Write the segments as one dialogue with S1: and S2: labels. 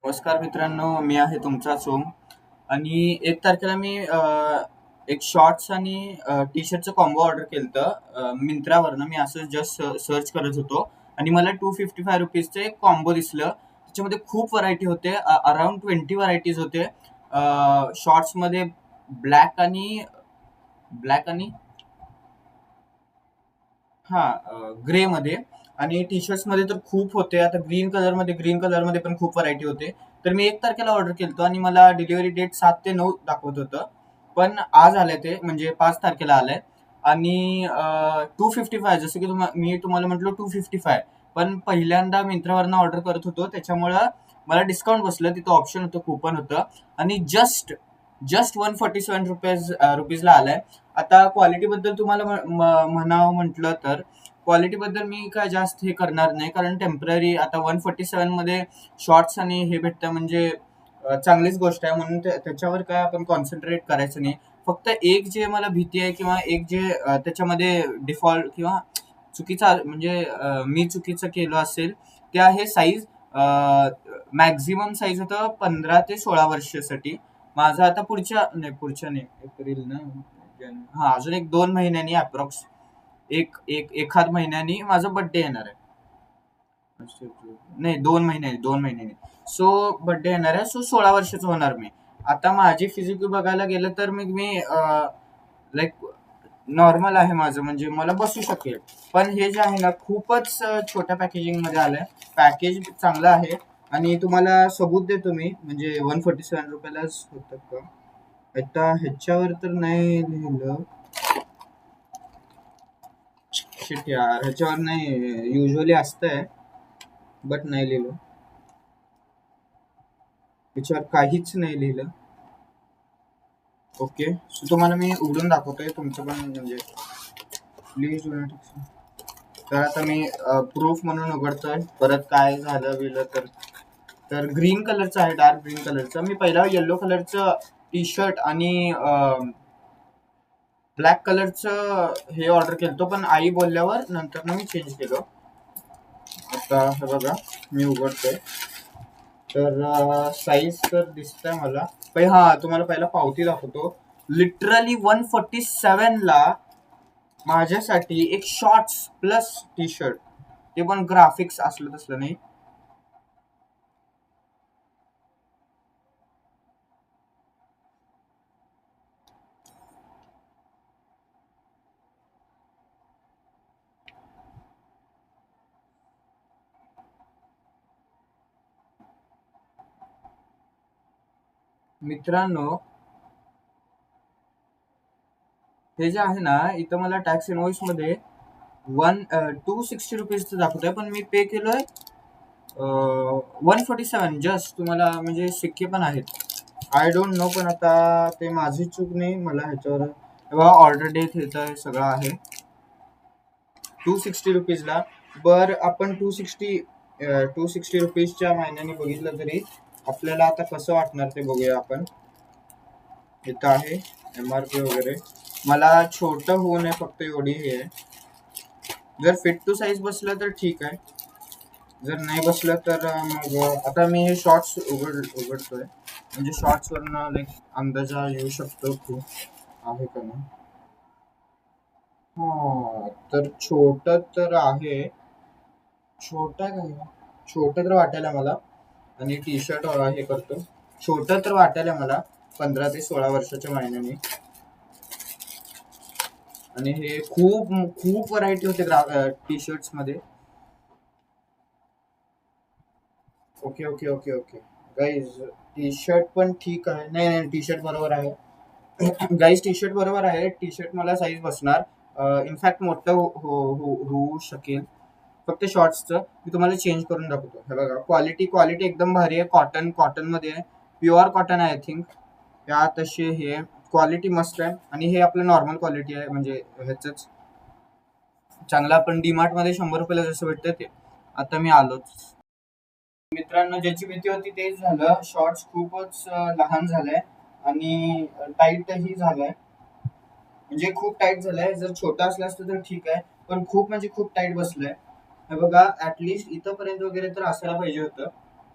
S1: नमस्कार मित्रांनो, मी आहे तुमचा सोम आणि 1 तारखेला मी एक शॉर्ट्स आणि टी-शर्टचं कॉम्बो ऑर्डर केलतं मिंत्रावरनं. मी असं जस्ट सर्च करत होतो आणि मला ₹255 एक कॉम्बो दिसलं. त्याच्यामध्ये खूप व्हरायटी होते. अराउंड 20 व्हरायटीज होते. शॉर्ट्समध्ये ब्लॅक आणि ब्लॅक आणि ग्रेमध्ये आणि टी-शर्ट्समध्ये तर खूप होते. आता ग्रीन कलरमध्ये पण खूप व्हरायटी होते. तर मी 1 तारखेला ऑर्डर केलतो आणि मला डिलिव्हरी डेट 7 ते 9 दाखवत होतं. पण आज आलंय ते म्हणजे 5 तारखेला आलंय आणि 255 जसं की मी तुम्हाला म्हटलं 255 पण पहिल्यांदा Myntraवरनं ऑर्डर करत होतो त्याच्यामुळं मला डिस्काउंट बसलं. तिथं ऑप्शन होतं, कूपन होतं आणि जस्ट जस्ट ₹147 ला आलाय. आता क्वालिटीबद्दल तुम्हाला म्हणावं म्हटलं तर क्वालिटीबद्दल मी काय जास्त हे करणार नाही कारण टेम्पररी आता 147 मध्ये शॉर्ट्स आणि हे भेटतं म्हणजे चांगलीच गोष्ट आहे म्हणून त्याच्यावर काय आपण कॉन्सन्ट्रेट करायचं नाही. फक्त एक जे मला भीती आहे किंवा एक जे त्याच्यामध्ये डिफॉल्ट किंवा चुकीचा म्हणजे मी चुकीचं केलं असेल ते आहे साईज. मॅक्झिमम साईज होतं 15 ते 16 वर्षासाठी. माझं आता पुढच्या नाही एप्रिल ना अजून एक 2 महिन्यांनी अप्रॉक्स एखाद महिन्यानी माझा बर्थडे येणार आहे. नाही 2 महिन्यानी सो बर्थडे येणार आहे. सो 16 वर्षाचं होणार मी. आता माझी फिजिक बघायला गेलं तर मी लाईक नॉर्मल आहे माझं म्हणजे मला बसू शकेल. पण हे जे आहे ना खूपच छोट्या पॅकेजिंग मध्ये आलंय. पॅकेज चांगलं आहे आणि तुम्हाला सबूत देतो मी म्हणजे ₹147लाच होतं का. आता ह्याच्यावर तर नाही लिहिलं. शिट यार, ह्याच्यावर नाही युजली असतंय बट नाही लिहिलं. ह्याच्यावर काहीच नाही लिहिलं. ओके, सो तुम्हाला मी उघडून दाखवतोय तुमचं पण म्हणजे प्लीज. तर आता मी प्रूफ म्हणून उघडतोय. परत काय झालं बिलं तर ग्रीन कलरचं आहे, डार्क ग्रीन कलरचं. मी पहिला येलो कलरचं टी शर्ट आणि ब्लॅक कलरचं हे ऑर्डर केलं पण आई बोलल्यावर नंतर मी चेंज केलं. आता हे बघा मी उघडतोय तर साईज तर दिसतंय मला. तुम्हाला पहिला पावती दाखवतो. लिटरली 147ला माझ्यासाठी एक शॉर्ट्स प्लस टी शर्ट, ते पण ग्राफिक्स असलं तसलं नाही. मित्रांनो, हे जे आहे ना इथं मला टॅक्स इनवॉइस मध्ये ₹260 दाखवतोय पण मी पे केलोय 147. जस्ट तुम्हाला म्हणजे सिक्के पण आहेत. आय डोंट नो पण आता ते माझी चूक नाही. मला ह्याच्यावर ऑर्डर डेट येतं सगळं आहे ₹260ला. आपण ₹260च्या महिन्याने बघितलं तरी आपल्याला आता कसं वाटणार ते बघूया आपण. इथं आहे MRP वगैरे. मला छोटं होऊ नये फक्त एवढी हे आहे. जर फिट टू साईज बसलं तर ठीक आहे. जर नाही बसलं तर मग आता मी हे शॉर्ट्स उघडतोय म्हणजे शॉर्ट्स वरनं लाईक अंदाजा येऊ शकतो की आहे का नाही. तर छोट तर आहे. छोटा काय छोट तर वाटायला मला आणि टी शर्ट हे करतो. छोट तर वाटायला मला 15 ते 16 वर्षाच्या महिन्याने. आणि हे खूप खूप व्हरायटी होते टी शर्ट्स मध्ये. Okay okay okay okay guys, T shirt पण ठीक आहे. नाही नाही, टी शर्ट बरोबर आहे. गाईज टी शर्ट बरोबर आहे. टी शर्ट मला साईज बसणार. इनफॅक्ट मोठं होऊ शकेल. फक्त शॉर्ट्सचं मी तुम्हाला चेंज करून दाखवतो. हे बघा, क्वालिटी एकदम भारी आहे. कॉटन मध्ये आहे. प्युअर कॉटन आहे आय थिंक. या तशी हे क्वालिटी मस्त आहे आणि हे आपलं नॉर्मल क्वालिटी आहे म्हणजे ह्याच चांगलं. आपण डीमार्ट मध्ये ₹100 जसं भेटतं ते. आता मी आलोच. मित्रांनो, ज्याची भीती होती तेच झालं. शॉर्ट्स खूपच लहान झालंय आणि टाईटही झालंय. म्हणजे खूप टाईट झालंय. जर छोटा असला असतं तर ठीक आहे पण खूप म्हणजे खूप टाईट बसलंय. हे बघा, ऍटलिस्ट इथपर्यंत वगैरे तर असायला पाहिजे होतं.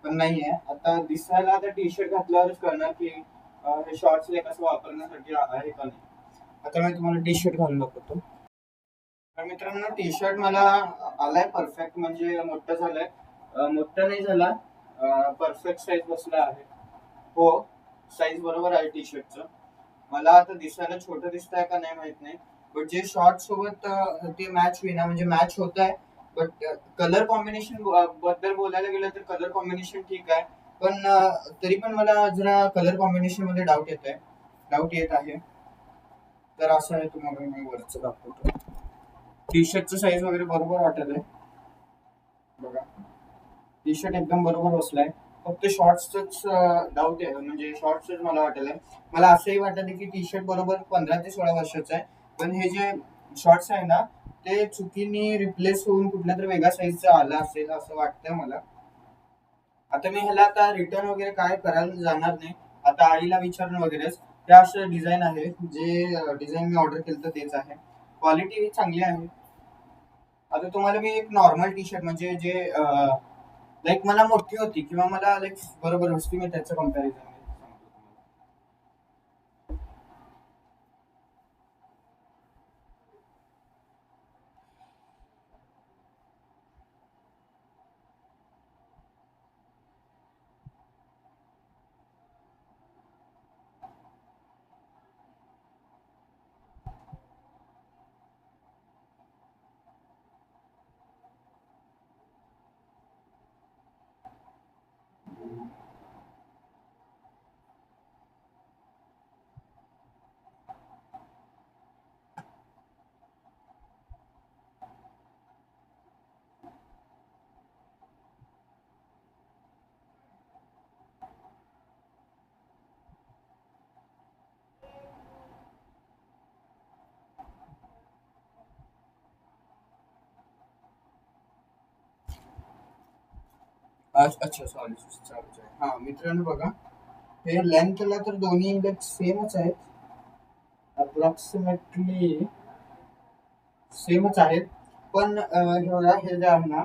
S1: पण नाहीये. आता दिसायला आता टी शर्ट घातल्यावरच कळणार की हे शॉर्ट्स कसं वापरण्यासाठी आहे का नाही. आता मी तुम्हाला टी शर्ट घालून दाखवतो. तर मित्रांनो, टी शर्ट मला आलाय परफेक्ट, म्हणजे मोठं झालंय. मोठं नाही झाला, परफेक्ट साईज बसला आहे. हो, साईज बरोबर आहे टी शर्टचं. मला आता दिसायला छोटं दिसतंय का नाही माहित नाही, बट जे शॉर्ट सोबत ते मॅच होईना, म्हणजे मॅच होत आहे. बट कलर कॉम्बिनेशन बद्दल बोलायला गेलं तर कलर कॉम्बिनेशन ठीक आहे. पण तरी पण मला जरा कलर कॉम्बिनेशन मध्ये डाऊट येत आहे. तर असं आहे, तुम्हाला मी वरचं दाखवतो. टी शर्टचं साईज वगैरे बरोबर वाटत आहे बघा. टी शर्ट एकदम बरोबर बसलाय. फक्त शॉर्ट्सच डाऊट आहे, म्हणजे शॉर्ट्सच मला वाटेल. मला असंही वाटत आहे की टी शर्ट बरोबर 15 ते 16 वर्षाचं आहे, पण हे जे शॉर्ट्स आहे ना, ते चुकीने रिप्लेस होऊन कुठल्या तरी वेगळ्या साईजचं आलं असेल असं वाटतंय मला. आता मी ह्याला आता रिटर्न वगैरे काय करायला जाणार नाही. आता आईला विचारून वगैरेच. त्या असं डिझाईन आहे, जे डिझाईन मी ऑर्डर केलं तर तेच आहे. क्वालिटी चांगली आहे. आता तुम्हाला मी एक नॉर्मल टी शर्ट, म्हणजे जे लाईक मला मोठी होती किंवा मला लाईक बरोबर वस्तू, मी त्याचं कम्पॅरिझन सांगतो तुम्हाला. अच्छा, सॉरी, चालूच आहे. हा मित्रांनो बघा, हे लेंथला तर दोन्ही इंडेक्स सेमच आहेत, अप्रॉक्सिमेटली सेमच आहेत. पण हे बघा, हे जे आहे ना,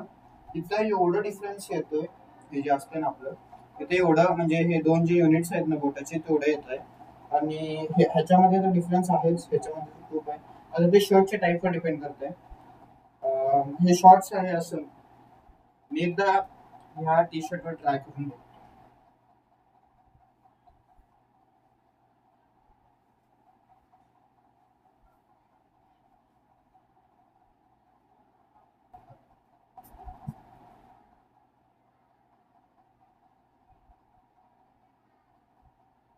S1: इथं एवढं डिफरन्स येतोय. हे जे असतं ना आपलं, इथे एवढं, म्हणजे हे दोन जे युनिट्स आहेत ना बोटाचे, तेवढं येत आहे. आणि ह्याच्यामध्ये तर डिफरन्स आहेच, ह्याच्यामध्ये तर खूप आहे. आता ते शर्टच्या टाईपवर डिपेंड करतंय. हे शॉर्ट्स आहे असं. मी एकदा ह्या टी शर्टवर ट्राय करून बघतो.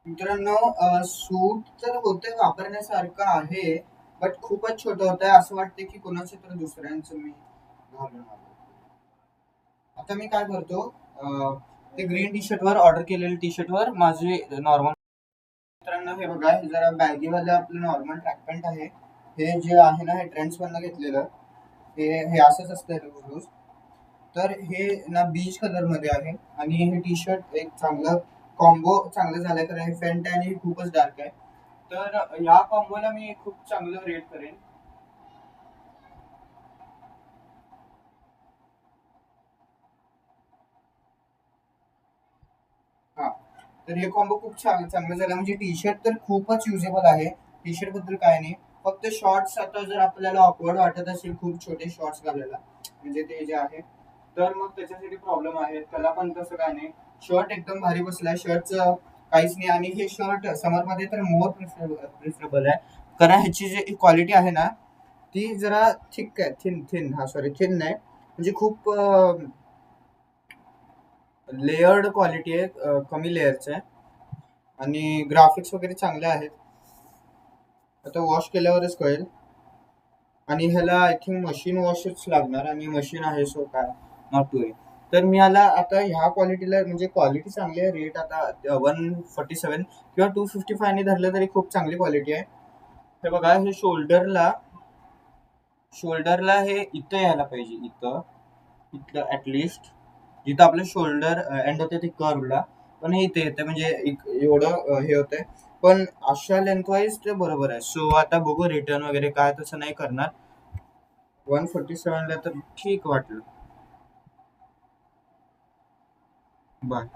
S1: मित्रांनो, सूट तर होते, वापरण्यासारखं आहे. बट खूपच छोटं होत आहे, असं वाटतं की कोणाचं तर दुसऱ्यांचं मी घालून आलो. आता मी काय करतो, ते ग्रीन टी शर्टवर ऑर्डर केलेल्या टी शर्टवर माझे नॉर्मल. मित्रांनो हे बघा, हे जरा बॅगीवालं आपलं नॉर्मल ट्रॅक पॅन्ट आहे. हे जे आहे ना, हे ट्रेंड्स मधनं घेतलेलं. हे हे असंच असतं रोज. तर हे ना बीच कलर मध्ये आहे, आणि हे टी शर्ट एक चांगलं कॉम्बो चांगलं झालंय, कारण हे फेंट आहे आणि हे खूपच डार्क आहे. तर या कॉम्बोला मी खूप चांगलं रेट करेन. हा, तर हे कॉम्बो खूप छान चांगलं झालं, म्हणजे टी शर्ट तर खूपच युजेबल आहे. टी शर्ट बद्दल काय नाही. फक्त शॉर्ट्स, आता जर आपल्याला ऑकवर्ड वाटत असेल खूप छोटे शॉर्ट्स घालायला, म्हणजे ते जे आहे, तर मग त्याच्यासाठी प्रॉब्लेम आहे. त्याला पण तसं काय नाही. शर्ट एकदम भारी बसलाय, शर्टचं काहीच नाही. आणि हे शर्ट समर मध्ये तर मोर प्रिफरेबल आहे, कारण ह्याची जी क्वालिटी आहे ना, ती जरा थिक आहे. थिन थिन हा सॉरी, थिन नाही, म्हणजे खूप लेयर्ड क्वालिटी आहे, कमी लेयरचं आहे. आणि ग्राफिक्स वगैरे चांगले आहेत. आता वॉश केल्यावरच कळेल. आणि ह्याला आय थिंक मशीन वॉशच लागणार, आणि मशीन आहे, सो काय नॉट टू वरी. तर मी याला आता ह्या क्वालिटीला, म्हणजे क्वालिटी चांगली आहे. रेट आता 147 किंवा 255 ने धरलं तरी खूप चांगली क्वालिटी आहे. हे बघा, हे शोल्डरला हे इथं यायला पाहिजे, इथं ऍटलिस्ट, जिथं आपलं शोल्डर एंड होते ते कर्वला. पण हे इथे येते, म्हणजे एवढं हे होतंय. पण अशा लेंथ वाईज ते बरोबर आहे. सो आता बघू, रिटर्न वगैरे काय तसं नाही करणार. 147 ला तर ठीक वाटलं. बाय.